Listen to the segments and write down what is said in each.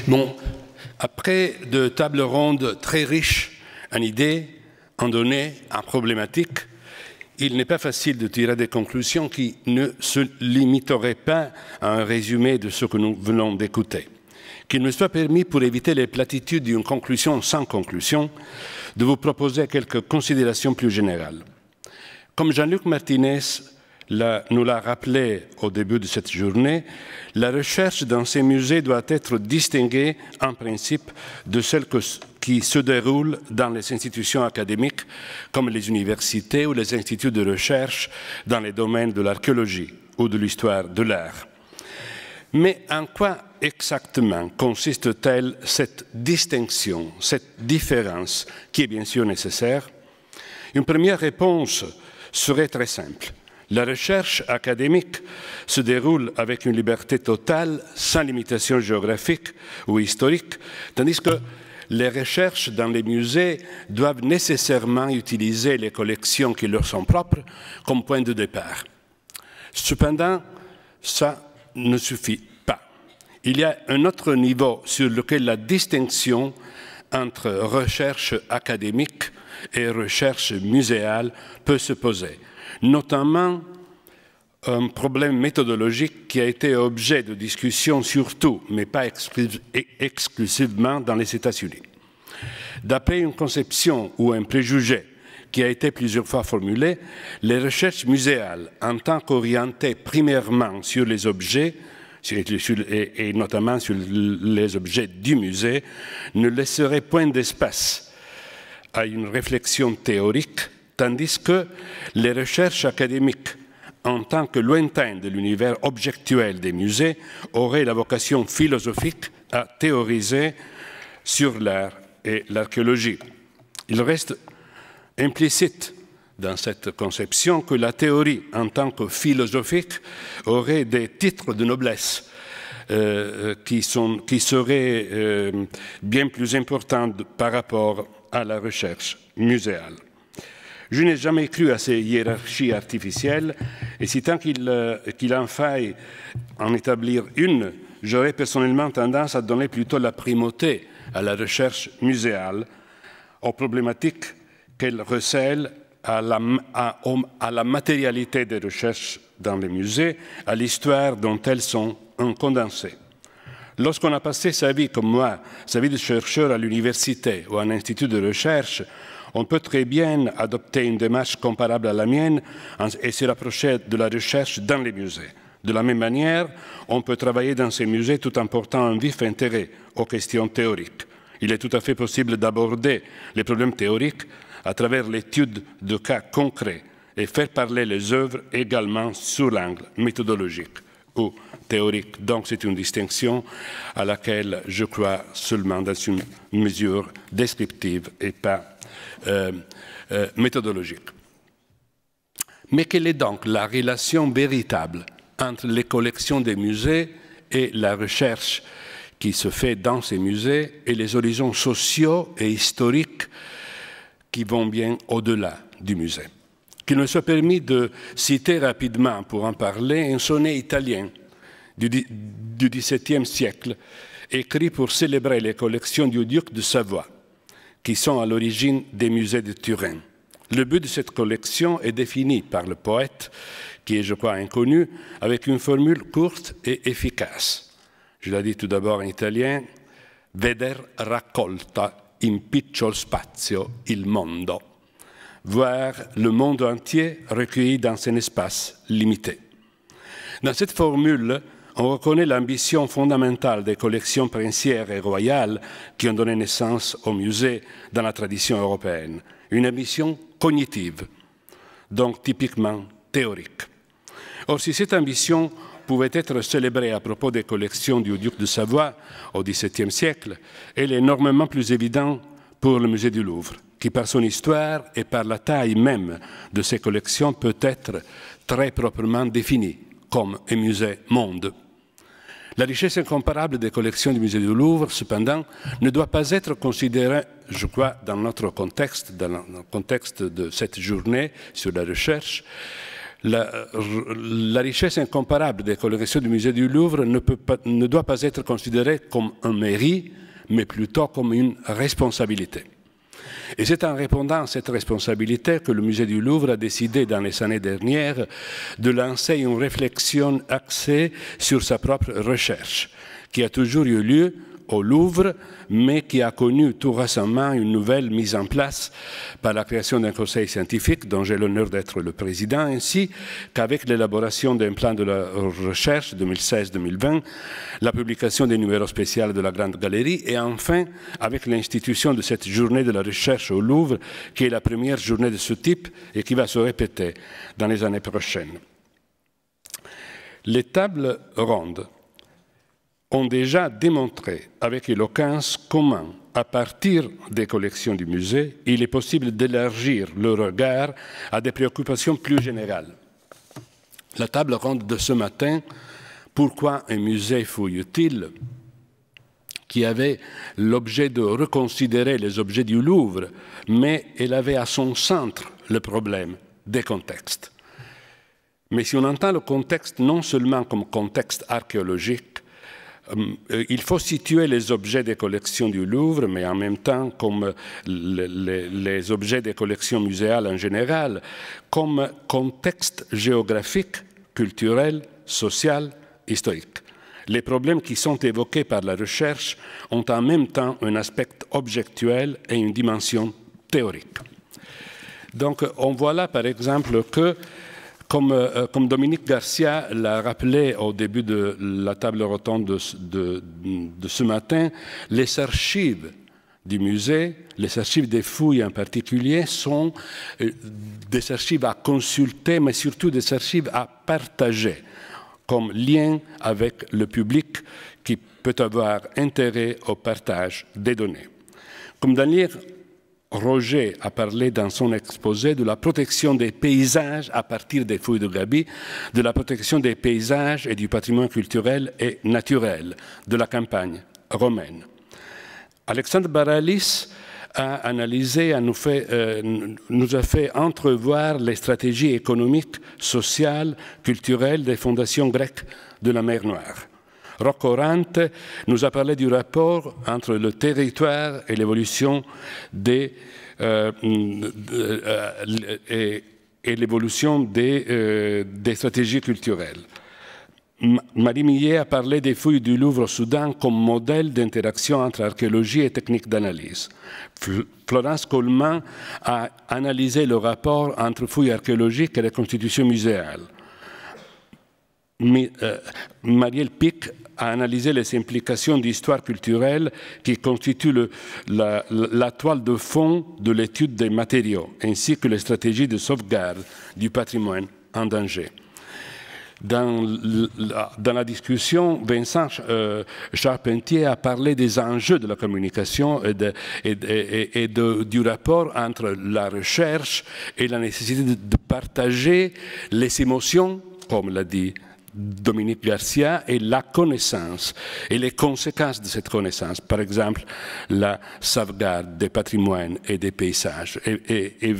Bon, après de tables rondes très riches en idées, en données, en problématiques, il n'est pas facile de tirer des conclusions qui ne se limiteraient pas à un résumé de ce que nous venons d'écouter. Qu'il me soit permis, pour éviter les platitudes d'une conclusion sans conclusion, de vous proposer quelques considérations plus générales. Comme Jean-Luc Martinez nous l'a rappelé au début de cette journée, la recherche dans ces musées doit être distinguée en principe de celle qui se déroule dans les institutions académiques comme les universités ou les instituts de recherche dans les domaines de l'archéologie ou de l'histoire de l'art. Mais en quoi exactement consiste-t-elle cette distinction, cette différence qui est bien sûr nécessaire? Une première réponse serait très simple. La recherche académique se déroule avec une liberté totale, sans limitation géographique ou historique, tandis que les recherches dans les musées doivent nécessairement utiliser les collections qui leur sont propres comme point de départ. Cependant, ça ne suffit pas. Il y a un autre niveau sur lequel la distinction entre recherche académique et recherche muséale peut se poser, notamment un problème méthodologique qui a été objet de discussion surtout, mais pas exclusivement dans les États-Unis. D'après une conception ou un préjugé qui a été plusieurs fois formulé, les recherches muséales, en tant qu'orientées primairement sur les objets, et notamment sur les objets du musée, ne laisseraient point d'espace à une réflexion théorique, tandis que les recherches académiques, en tant que lointaines de l'univers objectuel des musées, auraient la vocation philosophique à théoriser sur l'art et l'archéologie. Il reste implicite dans cette conception que la théorie, en tant que philosophique, aurait des titres de noblesse qui seraient bien plus importants par rapport à la recherche muséale. Je n'ai jamais cru à ces hiérarchies artificielles, et si tant qu'il en faille en établir une, j'aurais personnellement tendance à donner plutôt la primauté à la recherche muséale, aux problématiques qu'elle recèle, à la matérialité des recherches dans les musées, à l'histoire dont elles sont un condensé. Lorsqu'on a passé sa vie, comme moi, sa vie de chercheur à l'université ou à un institut de recherche, on peut très bien adopter une démarche comparable à la mienne et se rapprocher de la recherche dans les musées. De la même manière, on peut travailler dans ces musées tout en portant un vif intérêt aux questions théoriques. Il est tout à fait possible d'aborder les problèmes théoriques à travers l'étude de cas concrets et faire parler les œuvres également sous l'angle méthodologique ou théorique. Donc c'est une distinction à laquelle je crois seulement dans une mesure descriptive et pas méthodologique. Mais quelle est donc la relation véritable entre les collections des musées et la recherche qui se fait dans ces musées et les horizons sociaux et historiques qui vont bien au-delà du musée? Qu'il me soit permis de citer rapidement, pour en parler, un sonnet italien du XVIIe siècle, écrit pour célébrer les collections du duc de Savoie, qui sont à l'origine des musées de Turin. Le but de cette collection est défini par le poète, qui est, je crois, inconnu, avec une formule courte et efficace. Je la dis tout d'abord en italien. Veder raccolta in piccol spazio il mondo. Voir le monde entier recueilli dans un espace limité. Dans cette formule, on reconnaît l'ambition fondamentale des collections princières et royales qui ont donné naissance au musée dans la tradition européenne. Une ambition cognitive, donc typiquement théorique. Or, si cette ambition pouvait être célébrée à propos des collections du duc de Savoie au XVIIe siècle, elle est énormément plus évidente pour le musée du Louvre, qui par son histoire et par la taille même de ses collections peut être très proprement défini comme un musée monde. La richesse incomparable des collections du musée du Louvre, cependant, ne doit pas être considérée, je crois, dans notre contexte, dans le contexte de cette journée sur la recherche, La richesse incomparable des collections du musée du Louvre ne doit pas être considérée comme un mérite, mais plutôt comme une responsabilité. Et c'est en répondant à cette responsabilité que le musée du Louvre a décidé dans les années dernières de lancer une réflexion axée sur sa propre recherche, qui a toujours eu lieu au Louvre, mais qui a connu tout récemment une nouvelle mise en place par la création d'un conseil scientifique dont j'ai l'honneur d'être le président, ainsi qu'avec l'élaboration d'un plan de la recherche 2016-2020, la publication des numéros spéciaux de la Grande Galerie et enfin avec l'institution de cette journée de la recherche au Louvre, qui est la première journée de ce type et qui va se répéter dans les années prochaines. Les tables rondes ont déjà démontré avec éloquence comment, à partir des collections du musée, il est possible d'élargir le regard à des préoccupations plus générales. La table ronde de ce matin, pourquoi un musée fouille-t-il, qui avait l'objet de reconsidérer les objets du Louvre, mais elle avait à son centre le problème des contextes. Mais si on entend le contexte non seulement comme contexte archéologique, il faut situer les objets des collections du Louvre, mais en même temps comme les objets des collections muséales en général, comme contexte géographique, culturel, social, historique. Les problèmes qui sont évoqués par la recherche ont en même temps un aspect objectuel et une dimension théorique. Donc on voit là par exemple que comme Dominique Garcia l'a rappelé au début de la table ronde de ce matin, les archives du musée, les archives des fouilles en particulier, sont des archives à consulter, mais surtout des archives à partager comme lien avec le public qui peut avoir intérêt au partage des données. Comme Daniel Roger a parlé dans son exposé de la protection des paysages à partir des fouilles de Gaby, de la protection des paysages et du patrimoine culturel et naturel de la campagne romaine. Alexandre Baralis a analysé, nous a fait entrevoir les stratégies économiques, sociales, culturelles des fondations grecques de la mer Noire. Rocco Rante nous a parlé du rapport entre le territoire et l'évolution et l'évolution des stratégies culturelles. Marie Millet a parlé des fouilles du Louvre au Soudan comme modèle d'interaction entre archéologie et technique d'analyse. Florence Coleman a analysé le rapport entre fouilles archéologiques et reconstitution muséale. Marielle Pic a analysé les implications d'histoire culturelle qui constituent la toile de fond de l'étude des matériaux, ainsi que les stratégies de sauvegarde du patrimoine en danger. Dans la discussion, Vincent Charpentier a parlé des enjeux de la communication et du rapport entre la recherche et la nécessité de partager les émotions, comme l'a dit Dominique Garcia, et la connaissance et les conséquences de cette connaissance, par exemple la sauvegarde des patrimoines et des paysages. Et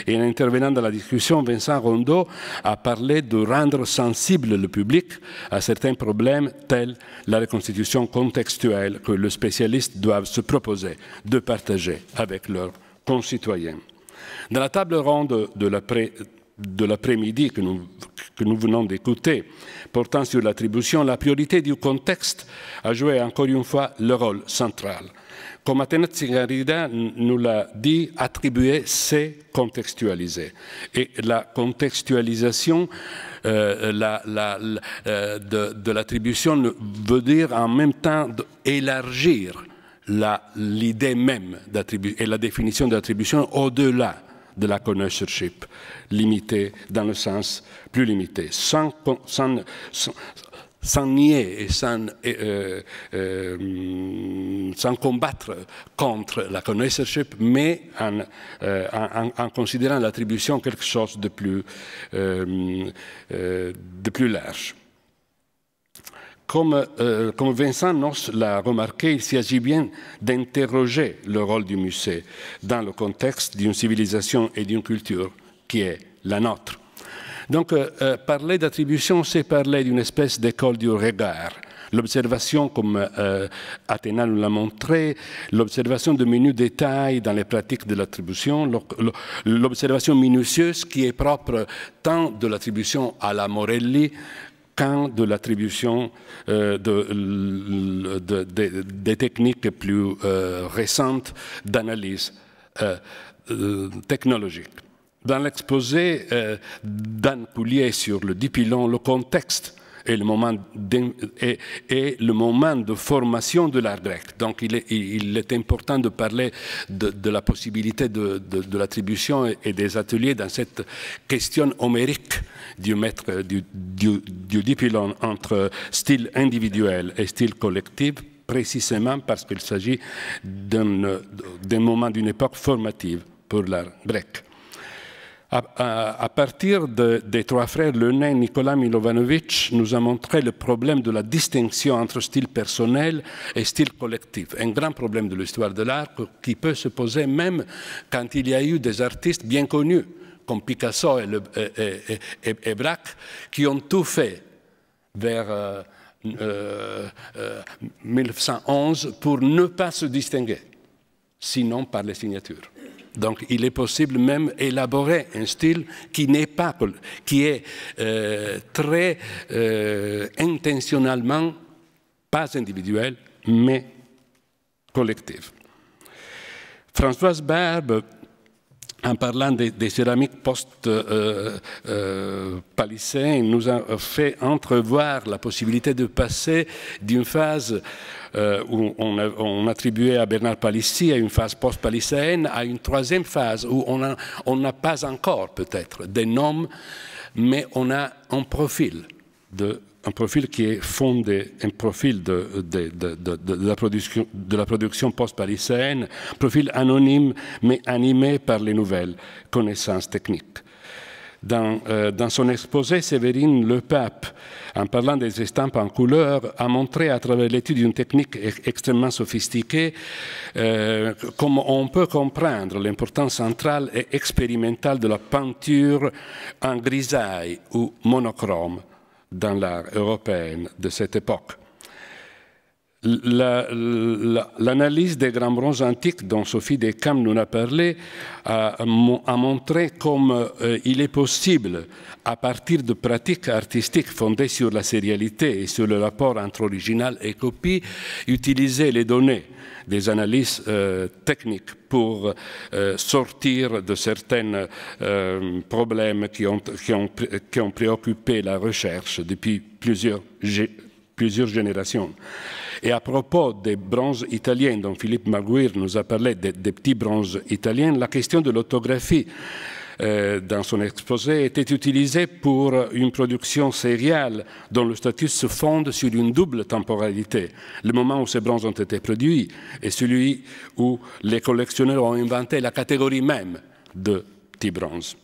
en intervenant dans la discussion, Vincent Rondeau a parlé de rendre sensible le public à certains problèmes tels la reconstitution contextuelle que les spécialistes doivent se proposer de partager avec leurs concitoyens. Dans la table ronde de l'après-midi que nous venons d'écouter, portant sur l'attribution, la priorité du contexte a joué encore une fois le rôle central. Comme Athéna Tsigarida nous l'a dit, attribuer, c'est contextualiser. Et la contextualisation de l'attribution veut dire en même temps élargir l'idée même d'attribution et la définition d'attribution au-delà de la connoisseurship, limitée dans le sens plus limité, sans nier et sans combattre contre la connoisseurship, mais en considérant l'attribution quelque chose de plus large. Comme Vincent Noss l'a remarqué, il s'agit bien d'interroger le rôle du musée dans le contexte d'une civilisation et d'une culture qui est la nôtre. Donc, parler d'attribution, c'est parler d'une espèce d'école du regard. L'observation, comme Athéna nous l'a montré, l'observation de minus détails dans les pratiques de l'attribution, l'observation minutieuse qui est propre tant de l'attribution à la Morelli qu'en de l'attribution des techniques plus récentes d'analyse technologique. Dans l'exposé d'Anne Poulier sur le dipylon, le contexte est le moment de formation de l'art grec. Donc il est important de parler de la possibilité de l'attribution et des ateliers dans cette question homérique du dipylon entre style individuel et style collectif, précisément parce qu'il s'agit d'un moment, d'une époque formative pour l'art grec. À partir des trois frères Lenain, Nicolas Milovanovic nous a montré le problème de la distinction entre style personnel et style collectif. Un grand problème de l'histoire de l'art qui peut se poser même quand il y a eu des artistes bien connus, comme Picasso et Braque, qui ont tout fait vers 1911 pour ne pas se distinguer, sinon par les signatures. Donc, il est possible même d'élaborer un style qui est très intentionnellement pas individuel, mais collectif. Françoise Barbe, en parlant des céramiques post-palicéennes, nous a fait entrevoir la possibilité de passer d'une phase où on attribuait à Bernard Palissy, à une phase post-palicéenne, à une troisième phase où on n'a pas encore peut-être des noms, mais on a un profil qui est fondé, un profil de la production post-palicéenne, profil anonyme mais animé par les nouvelles connaissances techniques. Dans son exposé, Séverine Lepape, en parlant des estampes en couleur, a montré à travers l'étude d'une technique extrêmement sophistiquée comment on peut comprendre l'importance centrale et expérimentale de la peinture en grisaille ou monochrome dans l'art européen de cette époque. L'analyse des grands bronzes antiques dont Sophie Descamps nous a parlé a montré comme il est possible, à partir de pratiques artistiques fondées sur la sérialité et sur le rapport entre original et copie, utiliser les données des analyses techniques pour sortir de certains problèmes qui ont préoccupé la recherche depuis plusieurs générations. Et à propos des bronzes italiens dont Philippe Maguire nous a parlé, des petits bronzes italiens, la question de l'autographie dans son exposé était utilisée pour une production sériale dont le statut se fonde sur une double temporalité, le moment où ces bronzes ont été produits et celui où les collectionneurs ont inventé la catégorie même de petits bronzes.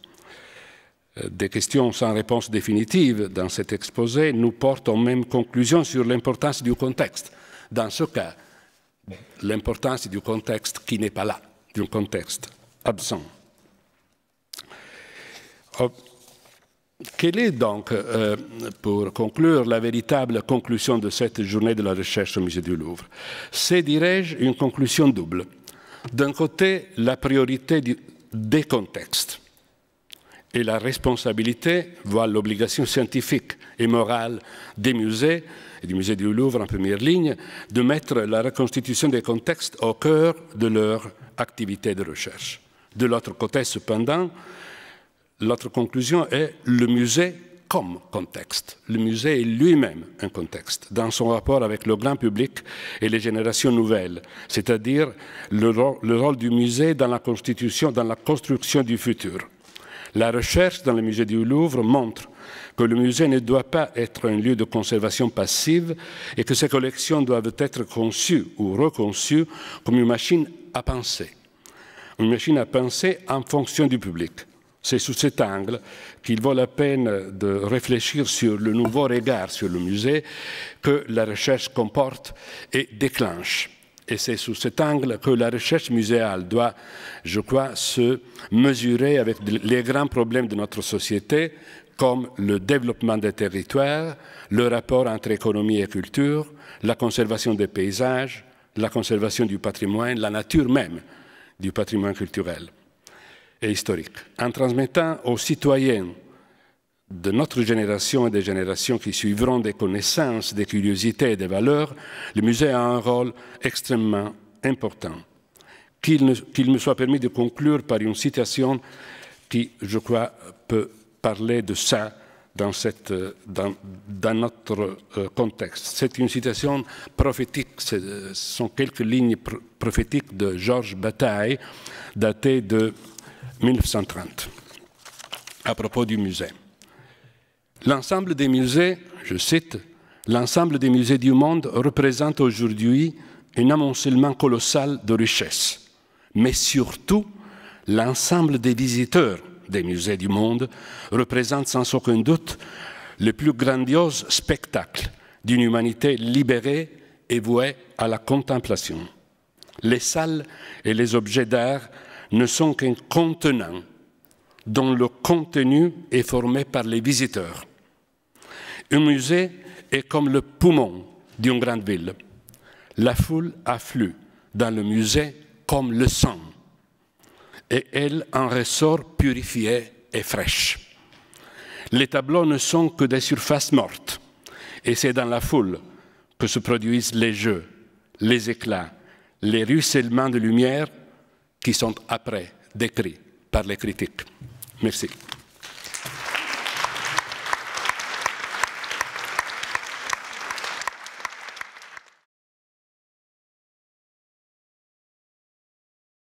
Des questions sans réponse définitive dans cet exposé nous portent aux mêmes conclusions sur l'importance du contexte. Dans ce cas, l'importance du contexte qui n'est pas là, d'un contexte absent. Quelle est donc, pour conclure, la véritable conclusion de cette journée de la recherche au musée du Louvre? C'est, dirais-je, une conclusion double. D'un côté, la priorité des contextes et la responsabilité, voire l'obligation scientifique et morale des musées, et du musée du Louvre en première ligne, de mettre la reconstitution des contextes au cœur de leur activité de recherche. De l'autre côté, cependant, l'autre conclusion est le musée comme contexte. Le musée est lui-même un contexte, dans son rapport avec le grand public et les générations nouvelles, c'est-à-dire le rôle du musée dans la construction du futur. La recherche dans le musée du Louvre montre que le musée ne doit pas être un lieu de conservation passive et que ses collections doivent être conçues ou reconçues comme une machine à penser. Une machine à penser en fonction du public. C'est sous cet angle qu'il vaut la peine de réfléchir sur le nouveau regard sur le musée que la recherche comporte et déclenche. Et c'est sous cet angle que la recherche muséale doit, je crois, se mesurer avec les grands problèmes de notre société, comme le développement des territoires, le rapport entre économie et culture, la conservation des paysages, la conservation du patrimoine, la nature même du patrimoine culturel et historique. En transmettant aux citoyens de notre génération et des générations qui suivront des connaissances, des curiosités et des valeurs, le musée a un rôle extrêmement important. Qu'il me soit permis de conclure par une citation qui, je crois, peut parler de ça dans notre contexte. C'est une citation prophétique, ce sont quelques lignes prophétiques de Georges Bataille, datées de 1930, à propos du musée. L'ensemble des musées, je cite, « L'ensemble des musées du monde représente aujourd'hui un amoncellement colossal de richesses, mais surtout, l'ensemble des visiteurs des musées du monde représente sans aucun doute le plus grandiose spectacle d'une humanité libérée et vouée à la contemplation. Les salles et les objets d'art ne sont qu'un contenant dont le contenu est formé par les visiteurs. Un musée est comme le poumon d'une grande ville. La foule afflue dans le musée comme le sang, et elle en ressort purifiée et fraîche. Les tableaux ne sont que des surfaces mortes, et c'est dans la foule que se produisent les jeux, les éclats, les ruissellements de lumière qui sont après décrits par les critiques. Merci.